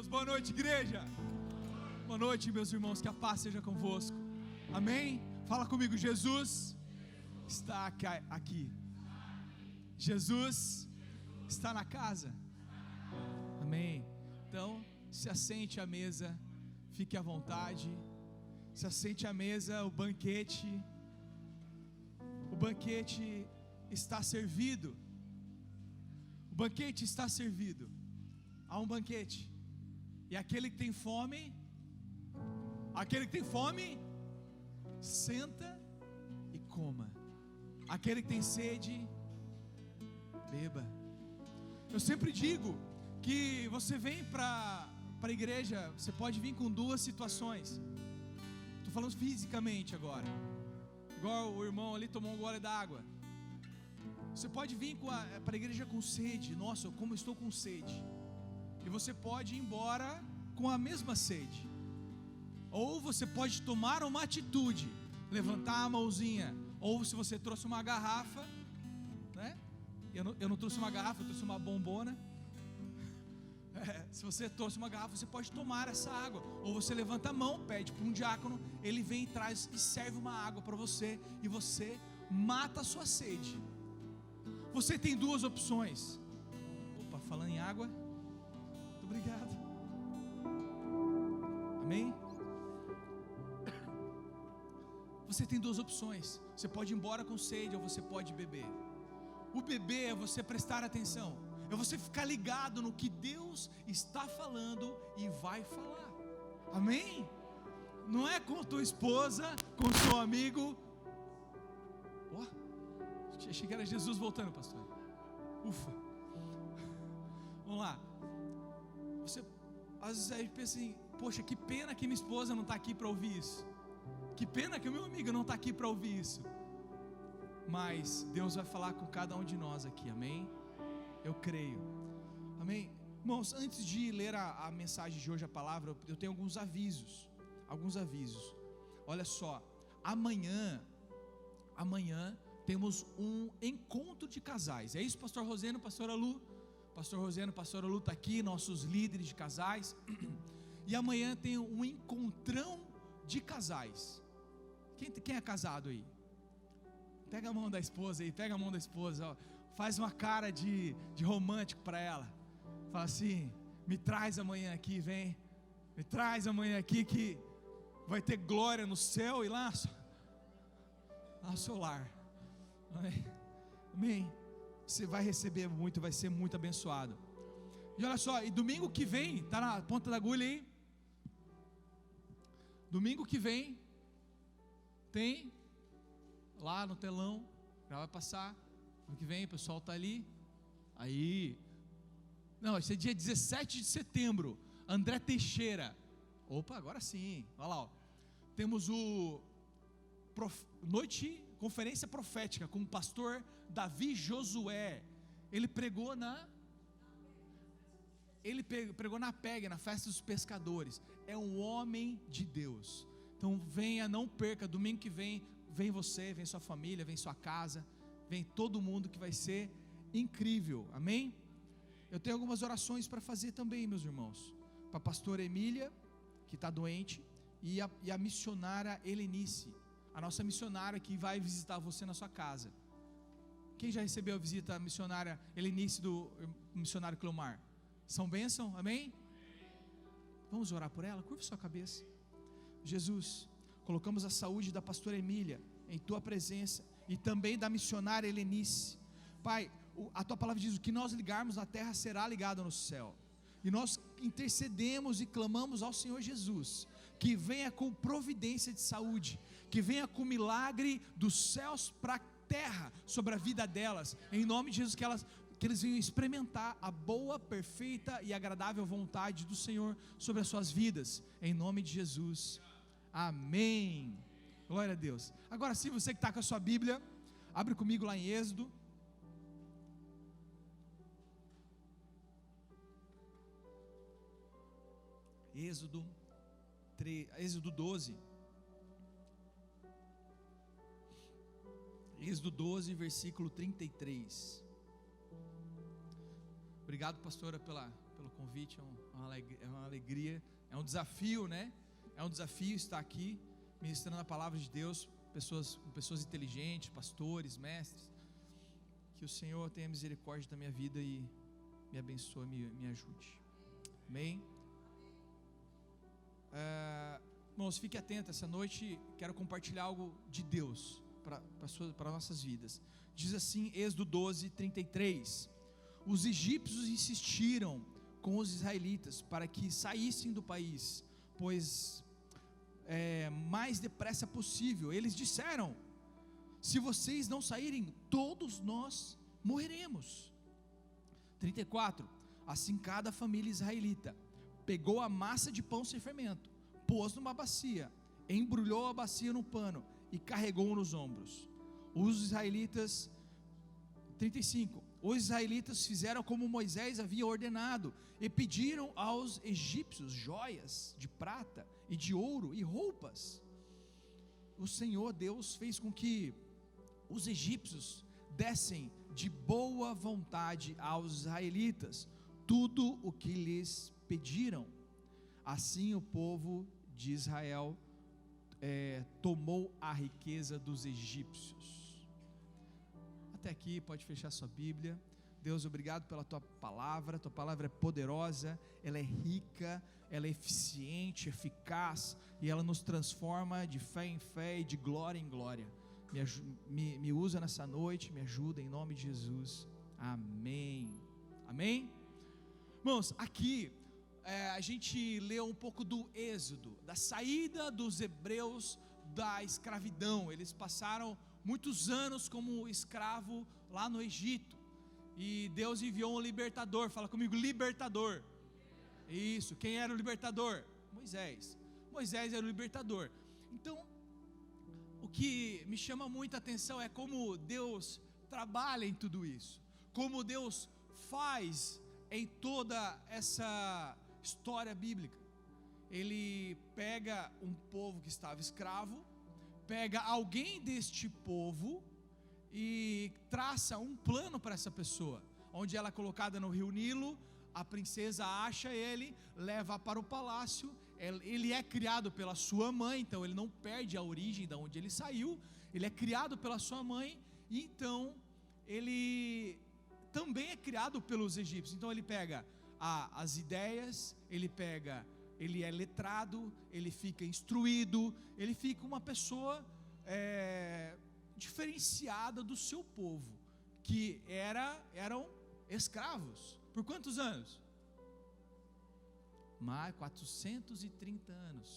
Deus. Boa noite, igreja. Boa noite, meus irmãos. Que a paz seja convosco. Amém? Fala comigo. Jesus está aqui. Jesus está na casa. Amém. Então, se assente à mesa. Fique à vontade. Se assente à mesa. O banquete está servido. O banquete está servido. Há um banquete. E aquele que tem fome, senta e coma. Aquele que tem sede, beba. Eu sempre digo que você vem para a igreja, você pode vir com duas situações. Estou falando fisicamente agora. Igual o irmão ali tomou um gole d'água. Você pode vir para a igreja com sede. Nossa, como eu estou com sede. E você pode ir embora com a mesma sede. Ou você pode tomar uma atitude, levantar a mãozinha. Ou se você trouxe uma garrafa, né? Eu não trouxe uma garrafa, eu trouxe uma bombona. Se você trouxe uma garrafa, você pode tomar essa água. Ou você levanta a mão, pede para um diácono, ele vem e traz e serve uma água para você. E você mata a sua sede. Você tem duas opções. Opa, falando em água. Muito obrigado. Amém? Você tem duas opções. Você pode ir embora com sede ou você pode beber. O beber é você prestar atenção. É você ficar ligado no que Deus está falando e vai falar. Amém? Não é com tua esposa, com seu amigo. Achei que era Jesus voltando, pastor. Ufa. Vamos lá. Você às vezes aí pensa assim: poxa, que pena que minha esposa não está aqui para ouvir isso. Que pena que o meu amigo não está aqui para ouvir isso. Mas Deus vai falar com cada um de nós aqui, amém? Eu creio, amém? Irmãos, antes de ler a mensagem de hoje, a palavra, eu tenho alguns avisos. Olha só, amanhã temos um encontro de casais. É isso, pastor Roseno, pastora Lu? Pastor Roseno, pastora Lu está aqui, nossos líderes de casais. E amanhã tem um encontrão de casais. Quem é casado aí? Pega a mão da esposa aí, ó. Faz uma cara de romântico para ela. Fala assim: me traz amanhã aqui, vem. Me traz amanhã aqui que vai ter glória no céu e lá no seu lar. Amém. Você vai receber muito, vai ser muito abençoado. E olha só, e domingo que vem, está na ponta da agulha aí. Domingo que vem tem lá no telão, já vai passar. Domingo que vem o pessoal está ali. Aí, não, esse é dia 17 de setembro. André Teixeira. Opa, agora sim. Olha lá, ó. Temos conferência profética com o pastor Davi Josué. Ele pregou na PEG, na festa dos pescadores. É um homem de Deus. Então venha, não perca. Domingo que vem você, vem sua família, vem sua casa, vem todo mundo, que vai ser incrível. Amém? Eu tenho algumas orações para fazer também, meus irmãos. Para a pastora Emília, que está doente, e a missionária Helenice, a nossa missionária que vai visitar você na sua casa. Quem já recebeu a visita missionária Helenice do missionário Cleomar? São bênção? Amém? Vamos orar por ela? Curva sua cabeça. Jesus, colocamos a saúde da pastora Emília em tua presença e também da missionária Helenice. Pai, a tua palavra diz: o que nós ligarmos na terra será ligado no céu. E nós intercedemos e clamamos ao Senhor Jesus que venha com providência de saúde, que venha com milagre dos céus para a terra sobre a vida delas, em nome de Jesus, que eles venham experimentar a boa, perfeita e agradável vontade do Senhor sobre as suas vidas, em nome de Jesus, amém. Glória a Deus. Agora sim, você que está com a sua Bíblia, abre comigo lá em Êxodo. Êxodo 12. Êxodo 12, versículo 33. Obrigado, pastora, pelo convite, é uma alegria, é um desafio, né? É um desafio estar aqui, ministrando a palavra de Deus, pessoas inteligentes, pastores, mestres. Que o Senhor tenha misericórdia da minha vida e me abençoe, me ajude. Amém? Irmãos, fique atento, essa noite quero compartilhar algo de Deus para nossas vidas. Diz assim, Êxodo 12, 33: os egípcios insistiram com os israelitas para que saíssem do país, pois mais depressa possível. Eles disseram: se vocês não saírem, todos nós morreremos. 34: assim cada família israelita pegou a massa de pão sem fermento, pôs numa bacia, embrulhou a bacia no pano e carregou nos ombros. Os israelitas, 35: os israelitas fizeram como Moisés havia ordenado e pediram aos egípcios joias de prata e de ouro e roupas. O Senhor Deus fez com que os egípcios dessem de boa vontade aos israelitas tudo o que lhes pediram. Assim o povo de Israel tomou a riqueza dos egípcios. Até aqui, pode fechar sua Bíblia. Deus, obrigado pela tua palavra é poderosa, ela é rica, ela é eficiente, eficaz, e ela nos transforma de fé em fé e de glória em glória. Me usa nessa noite, me ajuda em nome de Jesus, amém. Amém? Irmãos, aqui a gente leu um pouco do Êxodo, da saída dos hebreus da escravidão. Eles passaram muitos anos como escravo lá no Egito, e Deus enviou um libertador. Fala comigo, libertador. Isso, quem era o libertador? Moisés era o libertador. Então, o que me chama muita atenção é como Deus trabalha em tudo isso, como Deus faz em toda essa história bíblica. Ele pega um povo que estava escravo, pega alguém deste povo e traça um plano para essa pessoa, onde ela é colocada no rio Nilo. A princesa acha ele, leva para o palácio. Ele é criado pela sua mãe, então ele não perde a origem de onde ele saiu. Ele é criado pela sua mãe, e então ele também é criado pelos egípcios. Então ele pega as ideias, ele é letrado, ele fica instruído, ele fica uma pessoa diferenciada do seu povo, que eram escravos. Por quantos anos? Mais 430 anos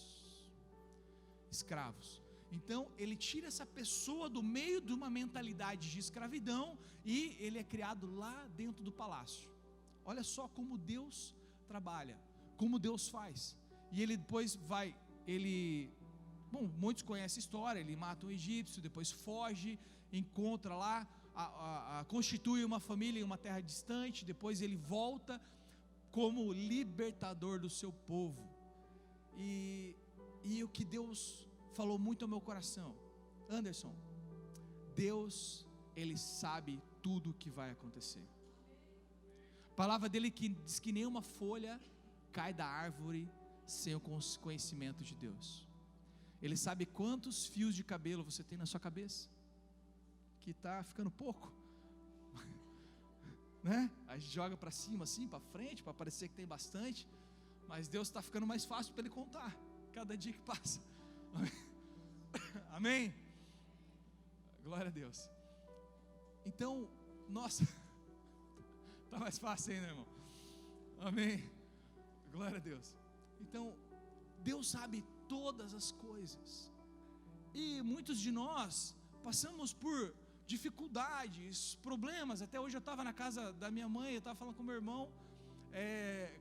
escravos. Então ele tira essa pessoa do meio de uma mentalidade de escravidão e ele é criado lá dentro do palácio. Olha só como Deus trabalha, como Deus faz. E ele depois muitos conhecem a história. Ele mata um egípcio, depois foge, encontra lá, constitui uma família em uma terra distante. Depois ele volta como libertador do seu povo. E o que Deus falou muito ao meu coração: Anderson, Deus, Ele sabe tudo o que vai acontecer. A palavra dele que diz que nenhuma folha cai da árvore sem o conhecimento de Deus. Ele sabe quantos fios de cabelo você tem na sua cabeça, que está ficando pouco, né? A gente joga para cima assim, para frente, para parecer que tem bastante, mas Deus está ficando mais fácil para Ele contar, cada dia que passa. Amém? Glória a Deus. Então, nossa, está mais fácil ainda, irmão. Amém? Glória a Deus. Então, Deus sabe todas as coisas, e muitos de nós passamos por dificuldades, problemas. Até hoje eu estava na casa da minha mãe, eu estava falando com meu irmão,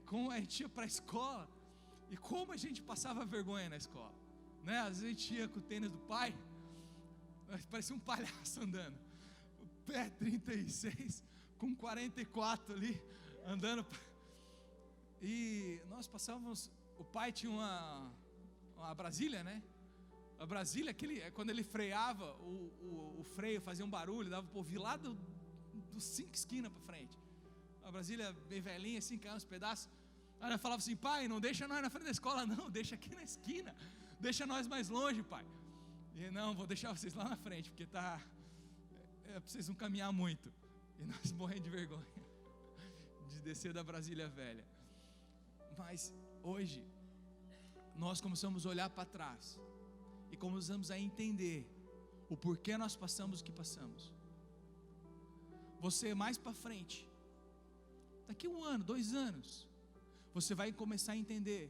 como a gente ia para a escola, e como a gente passava vergonha na escola, né? Às vezes a gente ia com o tênis do pai, parecia um palhaço andando, o pé 36, com 44 ali, andando, e nós passávamos. O pai tinha uma Brasília, né? A Brasília, quando ele freava, o freio fazia um barulho, dava para ouvir lá dos 5 esquinas para frente. A Brasília bem velhinha, assim, caiu uns pedaços. Aí ela falava assim: pai, não deixa nós na frente da escola não, deixa aqui na esquina, deixa nós mais longe, pai. E não, vou deixar vocês lá na frente, porque vocês vão caminhar muito. E nós morrendo de vergonha de descer da Brasília Velha. Mas hoje nós começamos a olhar para trás e começamos a entender o porquê nós passamos o que passamos. Você mais para frente, daqui 1 ano, 2 anos, você vai começar a entender,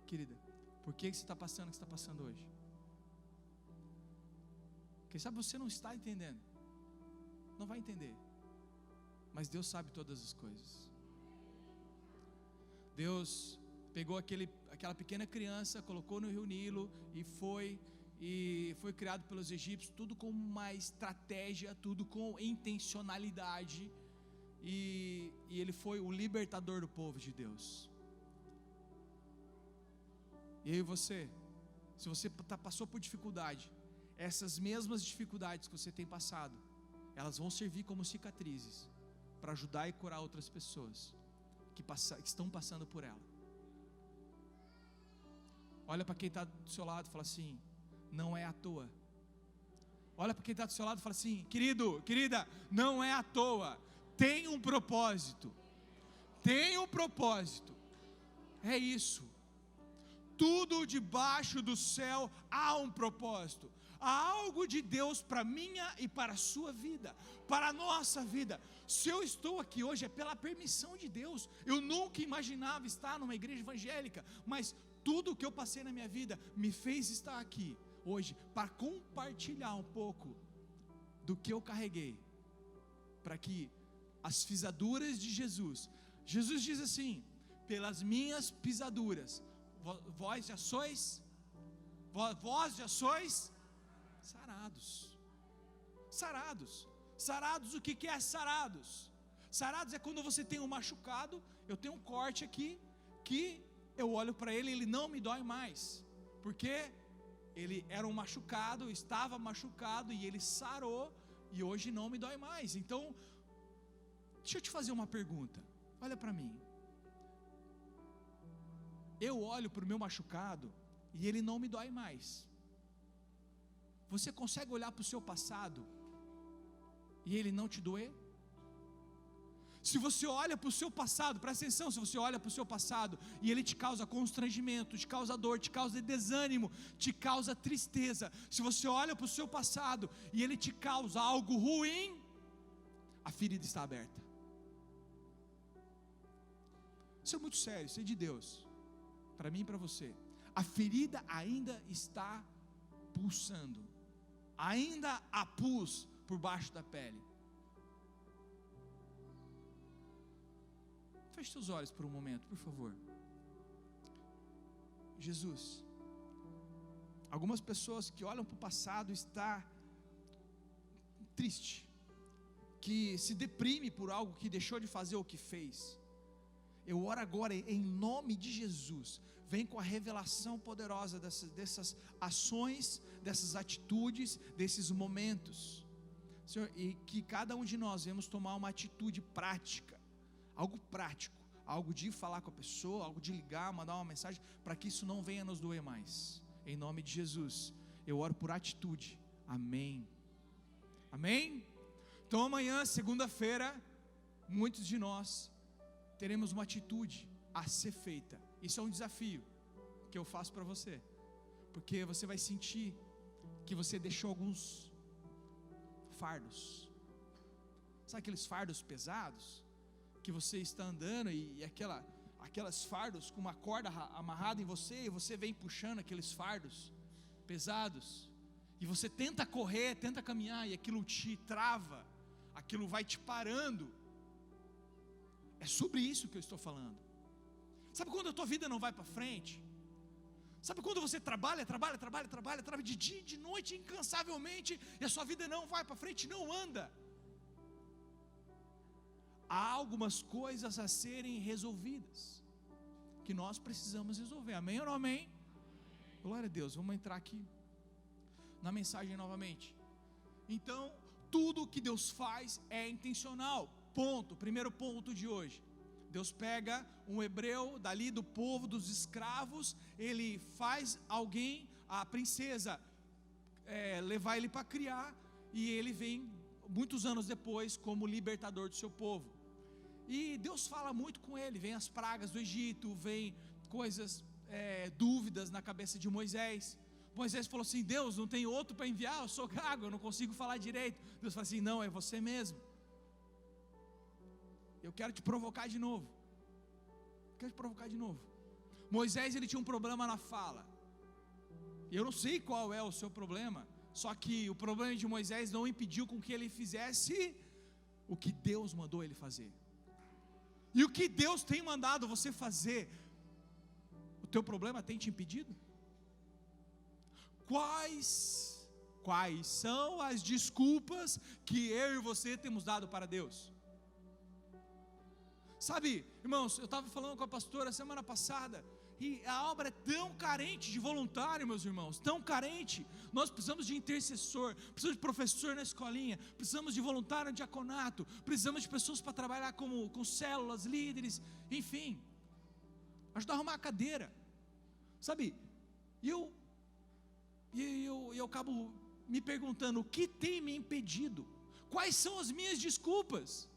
querida, por que você está passando o que você está passando hoje. Quem sabe você não está entendendo, não vai entender, mas Deus sabe todas as coisas. Deus pegou aquela pequena criança, colocou no Rio Nilo e foi criado pelos egípcios, tudo com uma estratégia, tudo com intencionalidade, e ele foi o libertador do povo de Deus. E eu e você, se você passou por dificuldade, essas mesmas dificuldades que você tem passado, elas vão servir como cicatrizes para ajudar e curar outras pessoas que estão passando por ela. Olha para quem está do seu lado e fala assim: não é à toa. Olha para quem está do seu lado e fala assim: querido, querida, não é à toa, tem um propósito, tem um propósito, é isso. Tudo debaixo do céu há um propósito, há algo de Deus para a minha e para a sua vida, para a nossa vida. Se eu estou aqui hoje é pela permissão de Deus. Eu nunca imaginava estar numa igreja evangélica, mas tudo o que eu passei na minha vida me fez estar aqui hoje para compartilhar um pouco do que eu carreguei, para que as pisaduras de Jesus diz assim: pelas minhas pisaduras vós já sois sarados. Sarados, o que é sarados? Sarados é quando você tem um machucado. Eu tenho um corte aqui, que eu olho para ele não me dói mais, porque ele era um machucado, estava machucado, e ele sarou, e hoje não me dói mais. Então, deixa eu te fazer uma pergunta, olha para mim. Eu olho para o meu machucado e ele não me dói mais. Você consegue olhar para o seu passado e ele não te doer? Se você olha para o seu passado, presta atenção, se você olha para o seu passado e ele te causa constrangimento, te causa dor, te causa desânimo, te causa tristeza, se você olha para o seu passado e ele te causa algo ruim, a ferida está aberta. Isso é muito sério, isso é de Deus, para mim e para você. A ferida ainda está pulsando, ainda há pus por baixo da pele. Feche seus olhos por um momento, por favor. Jesus, algumas pessoas que olham para o passado está triste, que se deprime por algo que deixou de fazer o que fez. Eu oro agora em nome de Jesus, vem com a revelação poderosa dessas ações, dessas atitudes, desses momentos, Senhor, e que cada um de nós venhamos tomar uma atitude prática, algo prático, algo de falar com a pessoa, algo de ligar, mandar uma mensagem, para que isso não venha nos doer mais. Em nome de Jesus, eu oro por atitude. Amém. Amém? Então amanhã, segunda-feira, muitos de nós teremos uma atitude a ser feita. Isso é um desafio que eu faço para você, porque você vai sentir que você deixou alguns fardos. Sabe aqueles fardos pesados que você está andando e aquelas fardos com uma corda amarrada em você, e você vem puxando aqueles fardos pesados, e você tenta correr, tenta caminhar, e aquilo te trava, aquilo vai te parando. É sobre isso que eu estou falando. Sabe quando a tua vida não vai para frente? Sabe quando você trabalha de dia e de noite incansavelmente, e a sua vida não vai para frente, não anda? Há algumas coisas a serem resolvidas, que nós precisamos resolver. Amém ou não amém? Glória a Deus. Vamos entrar aqui na mensagem novamente. Então, tudo que Deus faz é intencional. Ponto. Primeiro ponto de hoje. Deus pega um hebreu dali do povo dos escravos, ele faz alguém, a princesa, levar ele para criar, e ele vem muitos anos depois como libertador do seu povo. E Deus fala muito com ele, vem as pragas do Egito, vem coisas, dúvidas na cabeça de Moisés. Moisés falou assim: Deus, não tem outro para enviar, eu sou gago, eu não consigo falar direito. Deus fala assim: não, é você mesmo, eu quero te provocar de novo. Moisés, ele tinha um problema na fala, eu não sei qual é o seu problema, só que o problema de Moisés não impediu com que ele fizesse o que Deus mandou ele fazer. E o que Deus tem mandado você fazer, o teu problema tem te impedido? Quais são as desculpas que eu e você temos dado para Deus? Sabe, irmãos, eu estava falando com a pastora semana passada, e a obra é tão carente de voluntário, meus irmãos, tão carente. Nós precisamos de intercessor, precisamos de professor na escolinha, precisamos de voluntário no diaconato, precisamos de pessoas para trabalhar com células, líderes, enfim, ajudar a arrumar a cadeira, sabe? E eu acabo me perguntando: o que tem me impedido? Quais são as minhas desculpas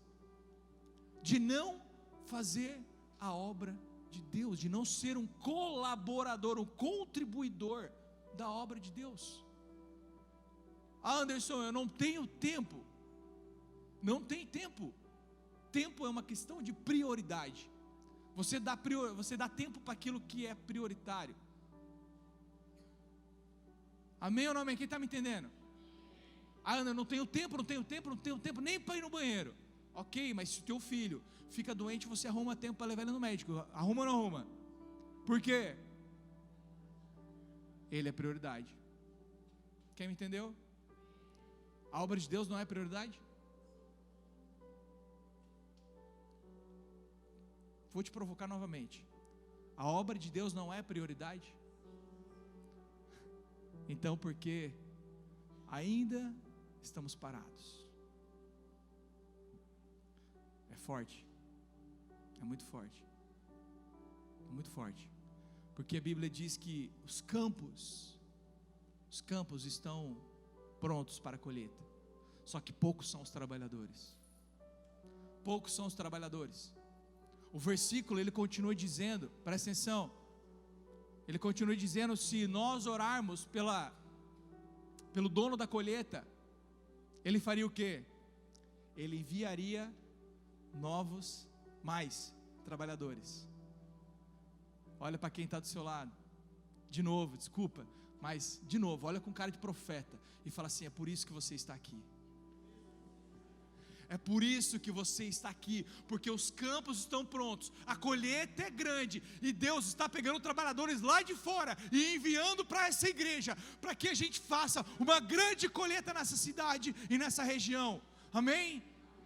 de não fazer a obra de Deus, de não ser um colaborador, um contribuidor da obra de Deus? Anderson, eu não tenho tempo. Não tem tempo. Tempo é uma questão de prioridade. Você dá tempo para aquilo que é prioritário. Amém ou não amém? Quem está me entendendo? Eu não tenho tempo nem para ir no banheiro. Ok, mas se o teu filho fica doente, você arruma tempo para levar ele no médico. Arruma ou não arruma? Por quê? Ele é prioridade. Quem me entendeu? A obra de Deus não é prioridade? Vou te provocar novamente. A obra de Deus não é prioridade? Então, por que ainda estamos parados? É forte, é muito forte, porque a Bíblia diz que os campos estão prontos para a colheita, só que poucos são os trabalhadores. O versículo, ele continua dizendo, presta atenção, ele continua dizendo: se nós orarmos pelo dono da colheita, ele faria o quê? Ele enviaria mais trabalhadores. Olha para quem está do seu lado, de novo, desculpa, mas de novo, olha com cara de profeta e fala assim: é por isso que você está aqui. É por isso que você está aqui, porque os campos estão prontos, a colheita é grande, e Deus está pegando trabalhadores lá de fora e enviando para essa igreja, para que a gente faça uma grande colheita nessa cidade e nessa região. Amém?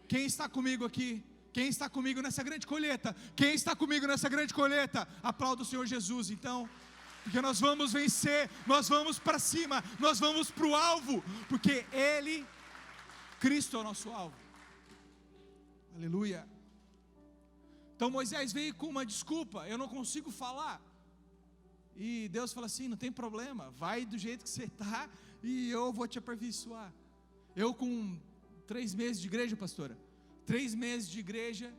Quem está comigo aqui? Quem está comigo nessa grande colheita? Quem está comigo nessa grande colheita? Aplauda o Senhor Jesus, então, porque nós vamos vencer, nós vamos para cima, nós vamos para o alvo, porque Cristo é o nosso alvo. Aleluia. Então Moisés veio com uma desculpa: eu não consigo falar. E Deus fala assim: não tem problema, vai do jeito que você está e eu vou te aperfeiçoar. Eu com 3 meses de igreja, pastora, 3 meses de igreja,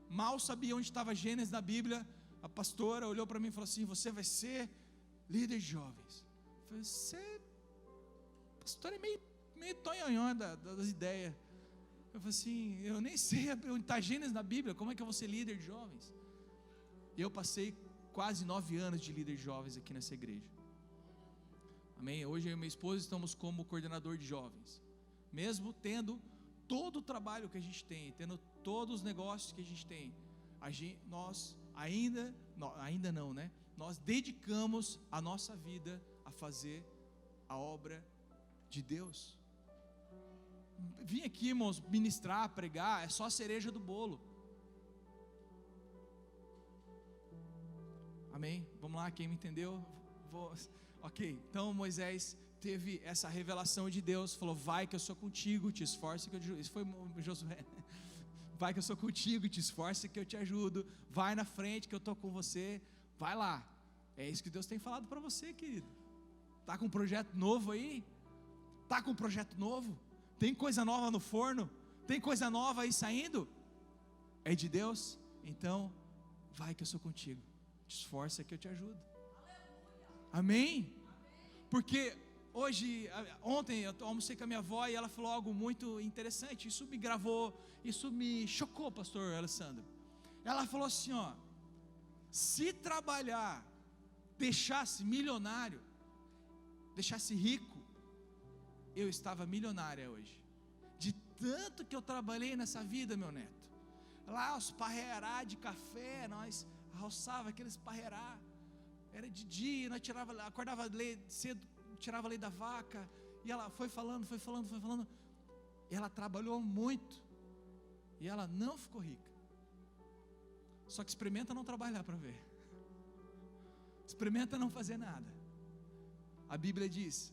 mal sabia onde estava Gênesis na Bíblia. A pastora olhou para mim e falou assim: você vai ser líder de jovens. Eu falei: você, pastora, é meio tonhonhó das ideias. Eu falei assim: eu nem sei onde está Gênesis na Bíblia, como é que eu vou ser líder de jovens? E eu passei quase 9 anos de líder de jovens aqui nessa igreja. Amém? Hoje eu e minha esposa estamos como coordenador de jovens, mesmo tendo todo o trabalho que a gente tem, tendo todos os negócios que a gente tem, nós ainda não, né? Nós dedicamos a nossa vida a fazer a obra de Deus. Vim aqui, irmãos, ministrar, pregar, é só a cereja do bolo. Amém? Vamos lá, quem me entendeu? Ok, então Moisés teve essa revelação de Deus, falou: vai que eu sou contigo, te esforce que eu... Isso foi Josué. vai que eu sou contigo, te esforça que eu te ajudo, vai na frente que eu estou com você, vai lá. É isso que Deus tem falado para você, querido. Está com um projeto novo aí? Está com um projeto novo? Tem coisa nova no forno? Tem coisa nova aí saindo? É de Deus? Então, vai que eu sou contigo, te esforça que eu te ajudo. Amém? Porque ontem eu almocei com a minha avó e ela falou algo muito interessante. Isso me gravou, isso me chocou, pastor Alessandro. Ela falou assim, ó: se trabalhar deixasse milionário, deixasse rico, eu estava milionária hoje, de tanto que eu trabalhei nessa vida, meu neto. Lá os parreirá de café, nós roçava aqueles parreirá, era de dia, nós acordava cedo, tirava leite da vaca, e ela foi falando, e ela trabalhou muito, e ela não ficou rica. Só que experimenta não trabalhar para ver, experimenta não fazer nada. A Bíblia diz,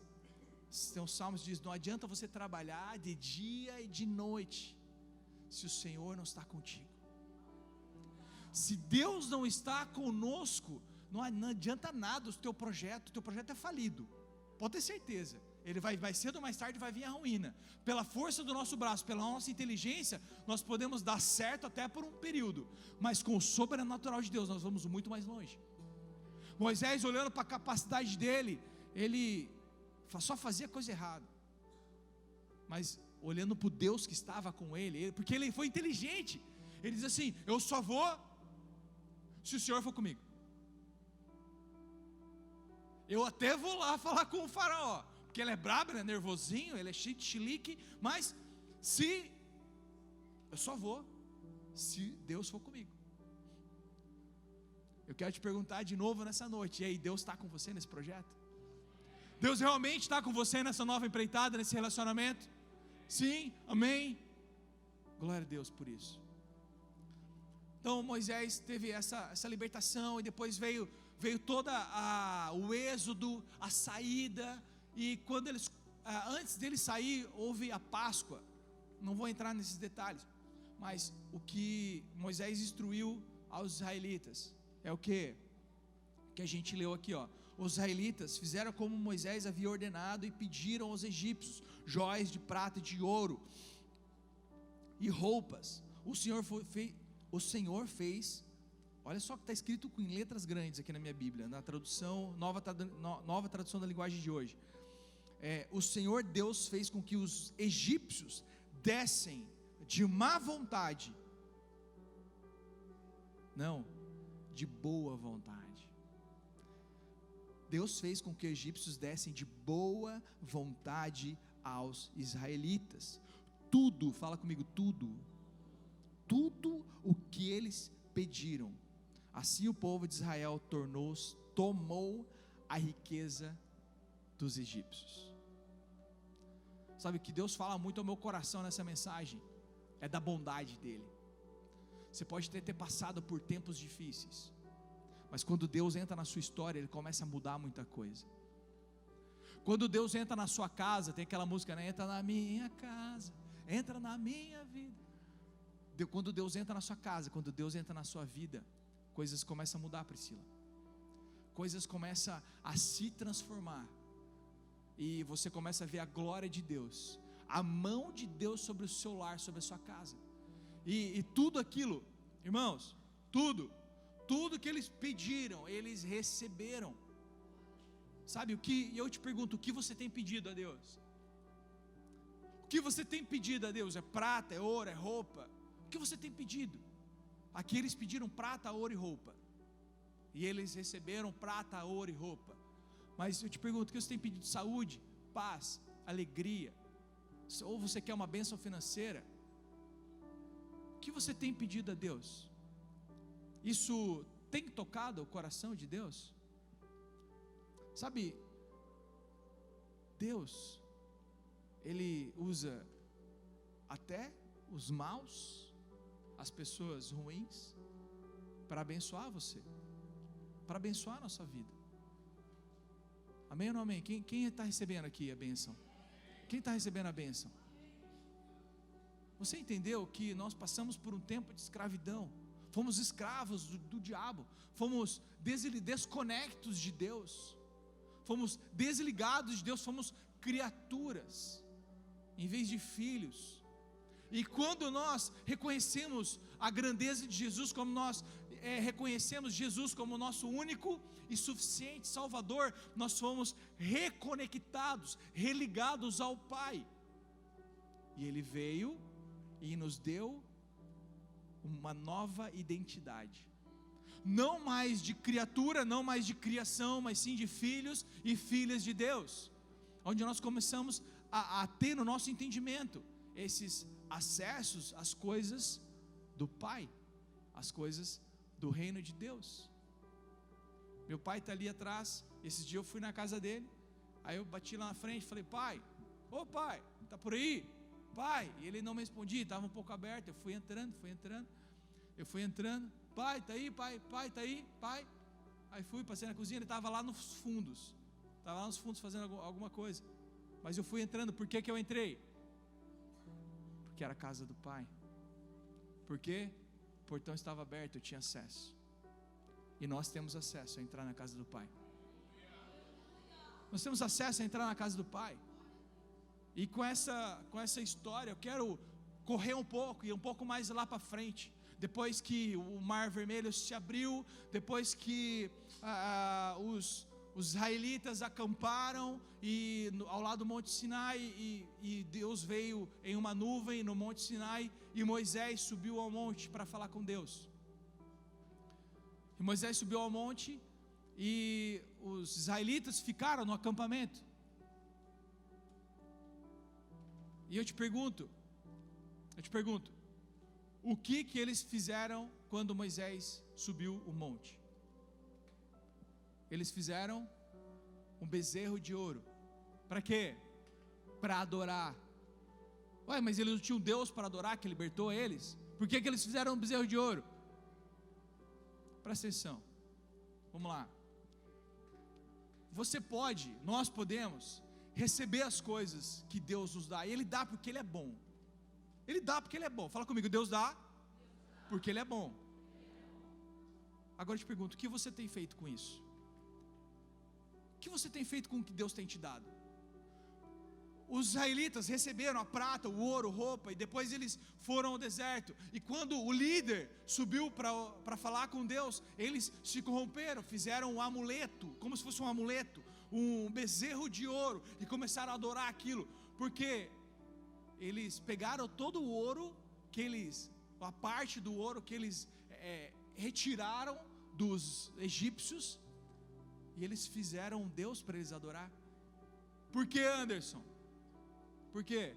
tem os Salmos diz, não adianta você trabalhar de dia e de noite, se o Senhor não está contigo. Se Deus não está conosco, não adianta nada o teu projeto é falido, pode ter certeza, ele vai cedo ou mais tarde vai vir a ruína. Pela força do nosso braço, pela nossa inteligência, nós podemos dar certo até por um período, mas com o sobrenatural de Deus, nós vamos muito mais longe. Moisés, olhando para a capacidade dele, ele só fazia coisa errada, mas olhando para o Deus que estava com ele, porque ele foi inteligente, ele diz assim: eu só vou se o Senhor for comigo. Eu até vou lá falar com o faraó, porque ele é brabo, ele é nervosinho, ele é cheio de chilique, mas eu só vou se Deus for comigo. Eu quero te perguntar de novo nessa noite, e aí, Deus está com você nesse projeto? Deus realmente está com você nessa nova empreitada, nesse relacionamento? Sim, amém? Glória a Deus por isso. Então Moisés teve essa libertação, e depois veio todo o êxodo, a saída, e quando antes dele sair, houve a Páscoa. Não vou entrar nesses detalhes, mas o que Moisés instruiu aos israelitas é o que a gente leu aqui, ó. Os israelitas fizeram como Moisés havia ordenado e pediram aos egípcios jóias de prata e de ouro e roupas. O Senhor fez, olha só que está escrito em letras grandes aqui na minha Bíblia, na tradução, nova tradução da linguagem de hoje. O Senhor Deus fez com que os egípcios dessem de má vontade, não, de boa vontade. Deus fez com que os egípcios dessem de boa vontade aos israelitas. Tudo, fala comigo, tudo o que eles pediram. Assim o povo de Israel tomou a riqueza dos egípcios. Sabe o que Deus fala muito ao meu coração nessa mensagem? É da bondade dele. Você pode ter passado por tempos difíceis, mas quando Deus entra na sua história, Ele começa a mudar muita coisa. Quando Deus entra na sua casa, tem aquela música, né? Entra na minha casa, entra na minha vida. Quando Deus entra na sua casa, quando Deus entra na sua vida, coisas começam a mudar, Priscila. Coisas começam a se transformar, e você começa a ver a glória de Deus, a mão de Deus sobre o seu lar, sobre a sua casa, e tudo aquilo, irmãos, tudo que eles pediram, eles receberam. Sabe o que? Eu te pergunto, o que você tem pedido a Deus? O que você tem pedido a Deus? É prata, é ouro, é roupa? O que você tem pedido? Aqui eles pediram prata, ouro e roupa, e eles receberam prata, ouro e roupa. Mas eu te pergunto, o que você tem pedido? Saúde, paz, alegria? Ou você quer uma bênção financeira? O que você tem pedido a Deus? Isso tem tocado o coração de Deus? Sabe, Deus, Ele usa até os maus, as pessoas ruins, para abençoar você, para abençoar a nossa vida. Amém ou não amém? Quem está recebendo aqui a bênção? Quem está recebendo a bênção? Você entendeu que nós passamos por um tempo de escravidão, fomos escravos do diabo, fomos desconectos de Deus, fomos desligados de Deus, fomos criaturas, em vez de filhos. E quando nós reconhecemos a grandeza de Jesus, como nós reconhecemos Jesus como nosso único e suficiente Salvador, nós fomos reconectados, religados ao Pai, e Ele veio e nos deu uma nova identidade, não mais de criatura, não mais de criação, mas sim de filhos e filhas de Deus, onde nós começamos a ter no nosso entendimento esses acessos às coisas do Pai, as coisas do reino de Deus. Meu pai está ali atrás. Esses dias eu fui na casa dele, aí eu bati lá na frente, falei: pai, ô pai, está por aí? Pai, e ele não me respondia, estava um pouco aberto. Eu fui entrando, pai, está aí, pai, está aí, pai. Aí fui, passei na cozinha, ele estava lá nos fundos, fazendo alguma coisa, mas eu fui entrando. Por que eu entrei? Porque era a casa do Pai. Porque o portão estava aberto, eu tinha acesso, e nós temos acesso a entrar na casa do Pai. Nós temos acesso a entrar na casa do Pai. E com essa história eu quero correr um pouco, e um pouco mais lá para frente. Depois que o Mar Vermelho se abriu, depois que os israelitas acamparam ao lado do Monte Sinai, e Deus veio em uma nuvem no Monte Sinai, e Moisés subiu ao monte para falar com Deus. E Moisés subiu ao monte, e os israelitas ficaram no acampamento. E eu te pergunto, o que eles fizeram quando Moisés subiu o monte? Eles fizeram um bezerro de ouro. Para quê? Para adorar. Ué, mas eles não tinham Deus para adorar, que libertou eles? Por que eles fizeram um bezerro de ouro? Presta atenção, vamos lá. Nós podemos receber as coisas que Deus nos dá, e Ele dá porque Ele é bom. Fala comigo: Deus dá porque Ele é bom. Agora eu te pergunto, o que você tem feito com isso? O que você tem feito com o que Deus tem te dado? Os israelitas receberam a prata, o ouro, roupa, e depois eles foram ao deserto. E quando o líder subiu para falar com Deus, eles se corromperam, fizeram um amuleto, como se fosse um amuleto, um bezerro de ouro, e começaram a adorar aquilo, porque eles pegaram todo o ouro a parte do ouro que eles retiraram dos egípcios, e eles fizeram um Deus para eles adorar. Por que, Anderson? Por quê?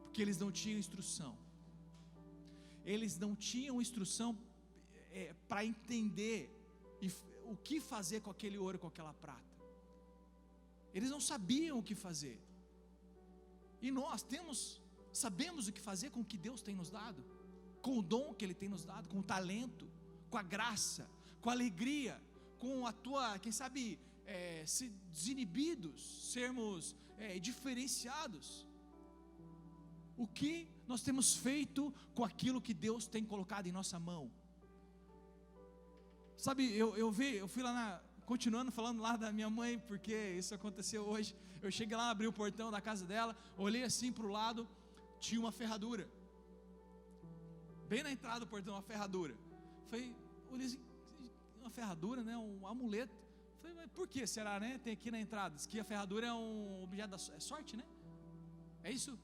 Porque eles não tinham instrução. Eles não tinham instrução para entender o que fazer com aquele ouro, com aquela prata. Eles não sabiam o que fazer. E nós sabemos o que fazer com o que Deus tem nos dado, com o dom que Ele tem nos dado, com o talento, com a graça, com a alegria, com a tua, quem sabe, ser desinibidos, sermos diferenciados. O que nós temos feito com aquilo que Deus tem colocado em nossa mão? Sabe, eu fui lá continuando falando lá da minha mãe, porque isso aconteceu hoje. Eu cheguei lá, abri o portão da casa dela, olhei assim para o lado, tinha uma ferradura, bem na entrada do portão, uma ferradura. Olhei assim, uma ferradura, né, um amuleto. Falei: mas por que será, né? Tem aqui na entrada, diz que a ferradura é um objeto da sorte, né? É isso?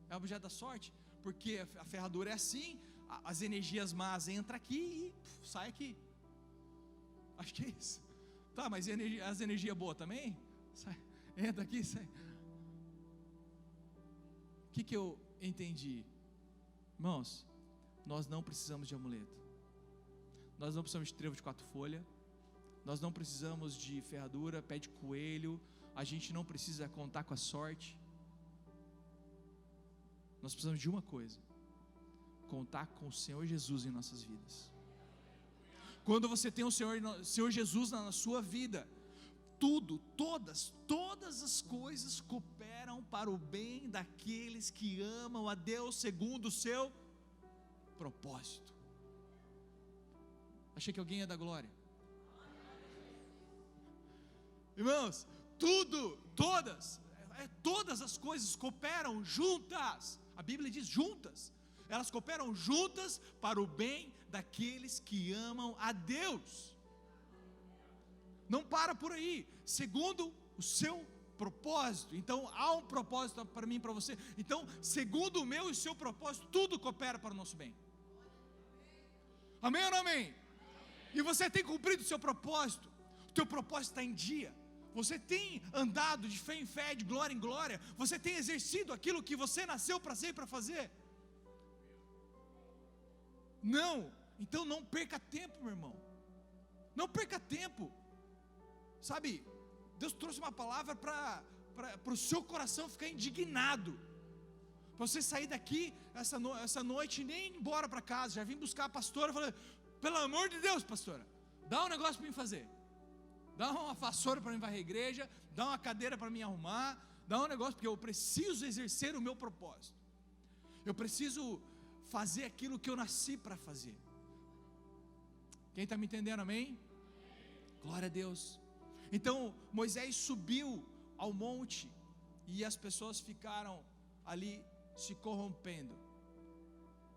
É um objeto da sorte, porque a ferradura é assim, as energias más entram aqui e sai aqui. Acho que é isso. Tá, mas as energias boas também? Entra aqui, sai. O que eu entendi? Irmãos, nós não precisamos de amuleto, nós não precisamos de trevo de 4 folhas, nós não precisamos de ferradura, pé de coelho, a gente não precisa contar com a sorte. Nós precisamos de uma coisa: contar com o Senhor Jesus em nossas vidas. Quando você tem o Senhor Jesus na sua vida, todas as coisas cooperam para o bem daqueles que amam a Deus segundo o seu propósito. Achei que alguém ia dar glória. Irmãos, todas as coisas cooperam juntas. A Bíblia diz juntas. Elas cooperam juntas para o bem daqueles que amam a Deus. Não para por aí, segundo o seu propósito. Então há um propósito para mim e para você. Então, segundo o meu e o seu propósito, tudo coopera para o nosso bem. Amém ou não amém? E você tem cumprido o seu propósito. O teu propósito está em dia. Você tem andado de fé em fé, de glória em glória. Você tem exercido aquilo que você nasceu para ser e para fazer. Não, então não perca tempo, meu irmão. Não perca tempo. Sabe, Deus trouxe uma palavra para o seu coração ficar indignado, para você sair daqui essa noite e nem ir embora para casa. Já vim buscar a pastora e falei: pelo amor de Deus, pastora, dá um negócio para mim fazer, dá uma vassoura para mim varrer a igreja, dá uma cadeira para mim arrumar, dá um negócio, porque eu preciso exercer o meu propósito, eu preciso fazer aquilo que eu nasci para fazer. Quem está me entendendo, amém? Glória a Deus. Então Moisés subiu ao monte e as pessoas ficaram ali se corrompendo,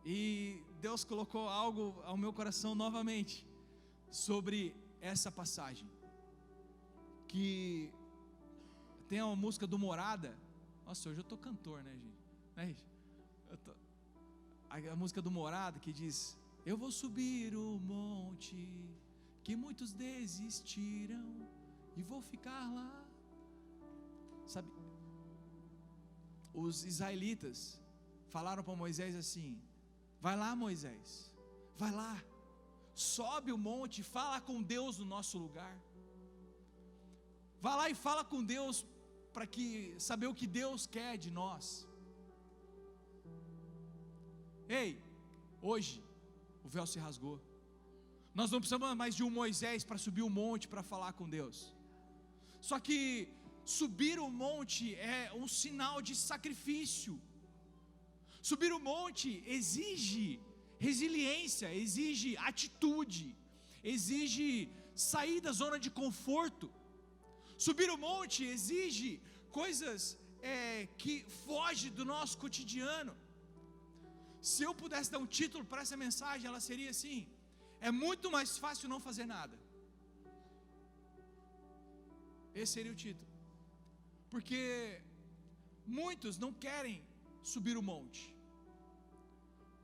e Deus colocou algo ao meu coração novamente sobre essa passagem, que tem uma música do Morada. Nossa, hoje eu estou cantor, né, gente? A música do Morada que diz: eu vou subir o monte que muitos desistiram e vou ficar lá. Sabe, os israelitas falaram para Moisés assim: vai lá, Moisés, vai lá, sobe o monte, fala com Deus no nosso lugar, vai lá e fala com Deus para saber o que Deus quer de nós. Ei, hoje o véu se rasgou. Nós não precisamos mais de um Moisés para subir o monte para falar com Deus. Só que subir o monte é um sinal de sacrifício. Subir o monte exige resiliência, exige atitude, exige sair da zona de conforto. Subir o monte exige coisas que fogem do nosso cotidiano. Se eu pudesse dar um título para essa mensagem, ela seria assim: é muito mais fácil não fazer nada. Esse seria o título. Porque muitos não querem subir o monte,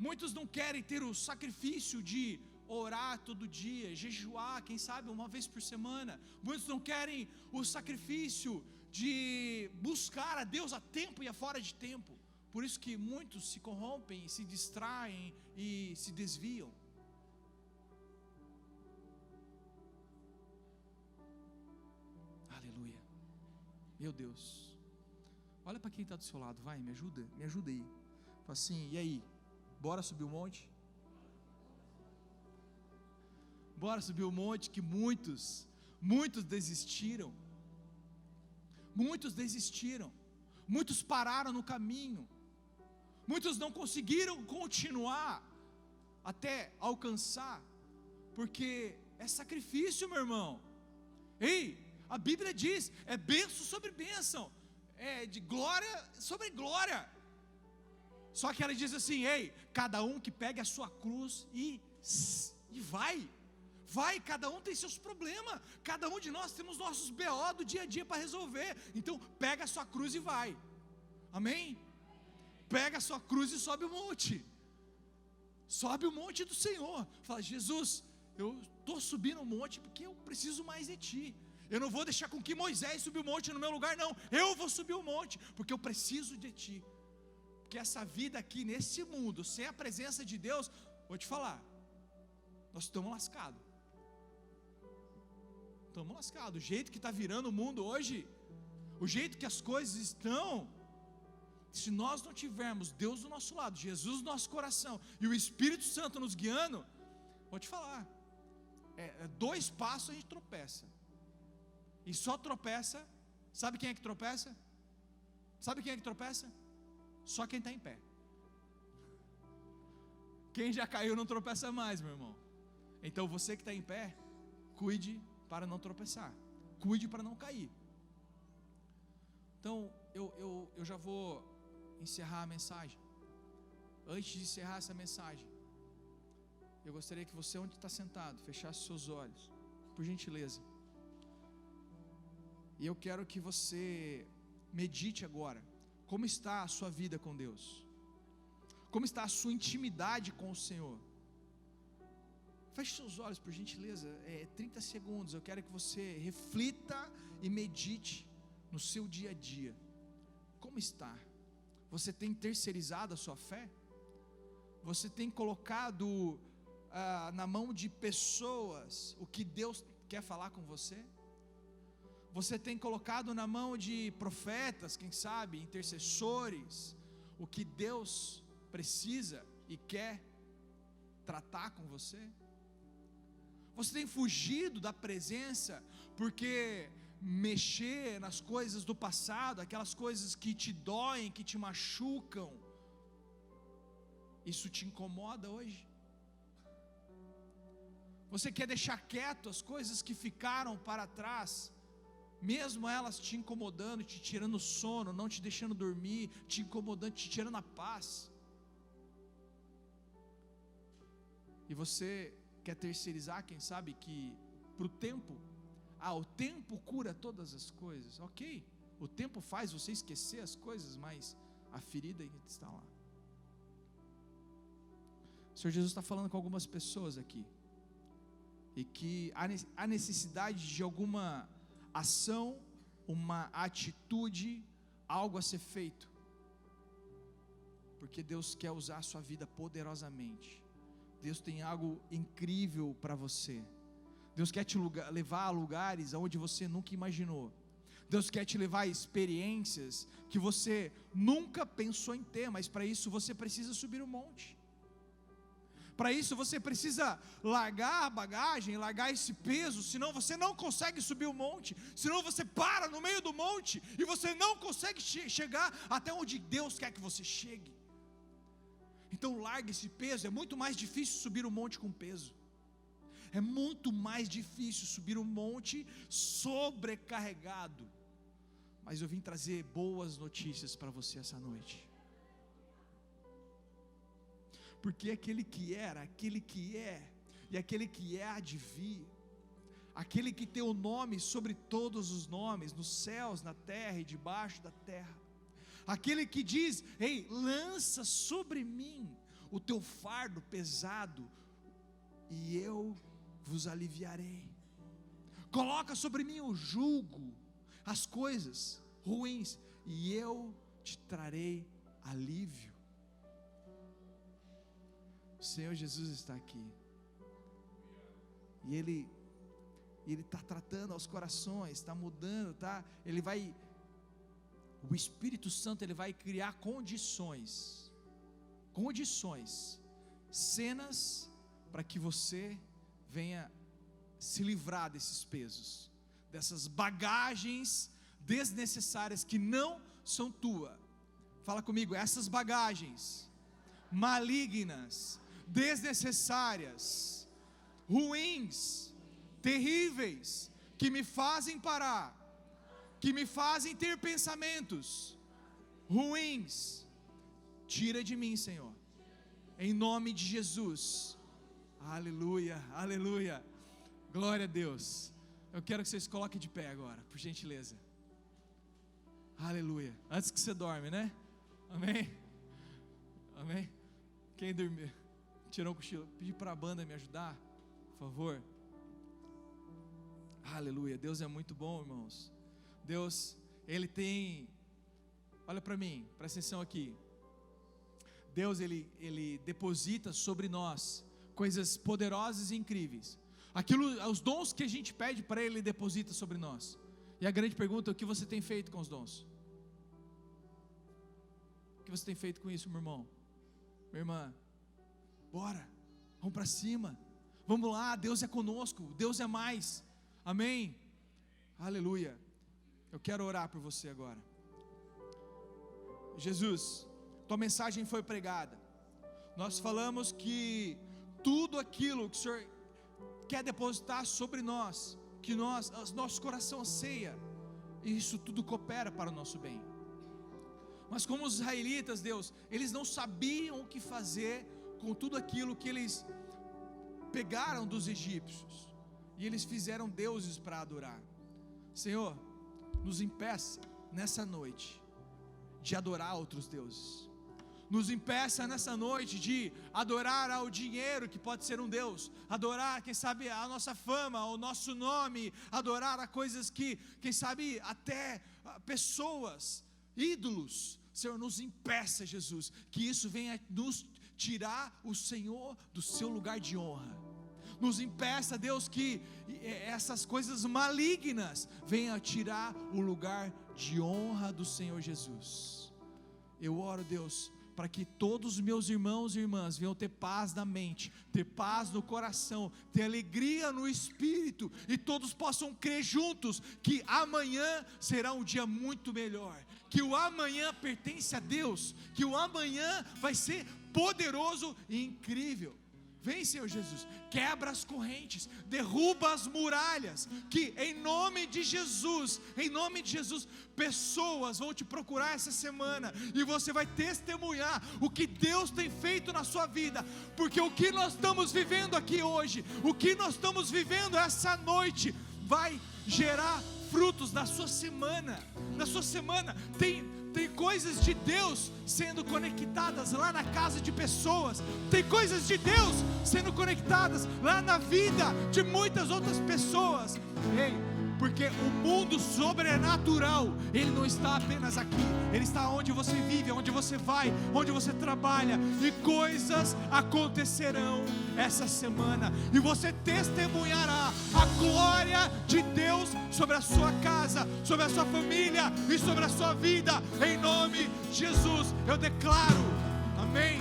muitos não querem ter o sacrifício de orar todo dia, jejuar, quem sabe uma vez por semana. Muitos não querem o sacrifício de buscar a Deus a tempo e a fora de tempo. Por isso que muitos se corrompem, se distraem e se desviam. Aleluia. Meu Deus. Olha para quem está do seu lado, vai, me ajuda aí. Fala assim: e aí, bora subir o monte? Bora subir o monte que muitos desistiram. Muitos desistiram. Muitos pararam no caminho. Muitos não conseguiram continuar até alcançar, porque é sacrifício, meu irmão. Ei, a Bíblia diz: é bênção sobre bênção, é de glória sobre glória. Só que ela diz assim: ei, cada um que pegue a sua cruz e vai, cada um tem seus problemas, cada um de nós temos nossos BO do dia a dia para resolver. Então pega a sua cruz e vai. Amém? Pega a sua cruz e sobe o monte. Sobe o monte do Senhor. Fala: Jesus, eu estou subindo o monte porque eu preciso mais de Ti. Eu não vou deixar com que Moisés subiu o monte no meu lugar, não. Eu vou subir o monte porque eu preciso de Ti. Porque essa vida aqui nesse mundo, sem a presença de Deus, vou te falar, nós estamos lascados. Estamos lascados. O jeito que está virando o mundo hoje, o jeito que as coisas estão, se nós não tivermos Deus do nosso lado, Jesus no nosso coração e o Espírito Santo nos guiando, vou te falar, 2 passos a gente tropeça. e só tropeça. Sabe quem é que tropeça? Sabe quem é que tropeça? Só quem está em pé. Quem já caiu não tropeça mais, meu irmão. Então você que está em pé, cuide para não tropeçar, cuide para não cair. Então eu já vou encerrar a mensagem. Antes de encerrar essa mensagem, eu gostaria que você, onde está sentado, fechasse seus olhos, por gentileza. E eu quero que você medite agora, como está a sua vida com Deus, como está a sua intimidade com o Senhor. Feche seus olhos, por gentileza, 30 segundos, eu quero que você reflita e medite no seu dia a dia. Como está? Você tem terceirizado a sua fé? Você tem colocado na mão de pessoas o que Deus quer falar com você? Você tem colocado na mão de profetas, quem sabe, intercessores, o que Deus precisa e quer tratar com você? Você tem fugido da presença porque mexer nas coisas do passado, aquelas coisas que te doem, que te machucam, isso te incomoda hoje? Você quer deixar quieto as coisas que ficaram para trás, mesmo elas te incomodando, te tirando o sono, não te deixando dormir, te incomodando, te tirando a paz? E você quer terceirizar, quem sabe, que para o tempo, o tempo cura todas as coisas, ok, o tempo faz você esquecer as coisas, mas a ferida ainda está lá. O Senhor Jesus está falando com algumas pessoas aqui, e que há necessidade de alguma ação, uma atitude, algo a ser feito, porque Deus quer usar a sua vida poderosamente. Deus tem algo incrível para você. Deus quer te levar a lugares onde você nunca imaginou. Deus quer te levar a experiências que você nunca pensou em ter, mas para isso você precisa subir o monte. Para isso você precisa largar a bagagem, largar esse peso, senão você não consegue subir o monte, senão você para no meio do monte e você não consegue chegar até onde Deus quer que você chegue. Então larga esse peso. É muito mais difícil subir o monte com peso, é muito mais difícil subir o monte sobrecarregado. Mas eu vim trazer boas notícias para você essa noite, porque aquele que era, aquele que é e aquele que há de vir, aquele que tem o nome sobre todos os nomes, nos céus, na terra e debaixo da terra, aquele que diz: ei, lança sobre mim o teu fardo pesado e eu vos aliviarei. Coloca sobre mim o jugo, as coisas ruins, e eu te trarei alívio. O Senhor Jesus está aqui, e Ele está tratando aos corações, está mudando, o Espírito Santo, Ele vai criar condições, cenas, para que você venha se livrar desses pesos, dessas bagagens desnecessárias que não são tua. Fala comigo: essas bagagens malignas, desnecessárias, ruins, terríveis, que me fazem parar, que me fazem ter pensamentos ruins, tira de mim, Senhor, em nome de Jesus. Aleluia, aleluia, glória a Deus. Eu quero que vocês coloquem de pé agora, por gentileza. Aleluia. Antes que você dorme, né? Amém? Amém? Quem dormiu, tirou um cochilo, pedir para a banda me ajudar, por favor. Aleluia. Deus é muito bom, irmãos. Deus, Ele tem, olha para mim, presta atenção aqui. Deus, Ele deposita sobre nós coisas poderosas e incríveis. Os dons que a gente pede para Ele, Ele deposita sobre nós. E a grande pergunta é: o que você tem feito com os dons? O que você tem feito com isso, meu irmão? Minha irmã? Bora, vamos para cima, vamos lá. Deus é conosco, Deus é mais, amém? Aleluia. Eu quero orar por você agora. Jesus, tua mensagem foi pregada. Nós falamos que tudo aquilo que o Senhor quer depositar sobre nós, que nosso coração anseia, isso tudo coopera para o nosso bem. Mas como os israelitas, Deus, eles não sabiam o que fazer com tudo aquilo que eles pegaram dos egípcios, e eles fizeram deuses para adorar. Senhor, nos impeça nessa noite de adorar outros deuses. Nos impeça nessa noite de adorar ao dinheiro, que pode ser um Deus, adorar, quem sabe, a nossa fama, o nosso nome, adorar a coisas que, quem sabe, até pessoas, ídolos. Senhor, nos impeça, Jesus, que isso venha nos tirar o Senhor do seu lugar de honra. Nos impeça, Deus, que essas coisas malignas venham tirar o lugar de honra do Senhor Jesus. Eu oro, Deus, para que todos os meus irmãos e irmãs venham ter paz na mente, ter paz no coração, ter alegria no espírito, e todos possam crer juntos que amanhã será um dia muito melhor, que o amanhã pertence a Deus, que o amanhã vai ser poderoso e incrível. Vem, Senhor Jesus, quebra as correntes, derruba as muralhas, que em nome de Jesus, pessoas vão te procurar essa semana, e você vai testemunhar o que Deus tem feito na sua vida, porque o que nós estamos vivendo aqui hoje, o que nós estamos vivendo essa noite, vai gerar frutos na sua semana. Na sua semana tem coisas de Deus sendo conectadas lá na casa de pessoas, tem coisas de Deus sendo conectadas lá na vida de muitas outras pessoas. Ei, porque o mundo sobrenatural, ele não está apenas aqui, ele está onde você vive, onde você vai, onde você trabalha, e coisas acontecerão essa semana, e você testemunhará a glória de Deus sobre a sua casa, sobre a sua família e sobre a sua vida, em nome de Jesus. Eu declaro, amém.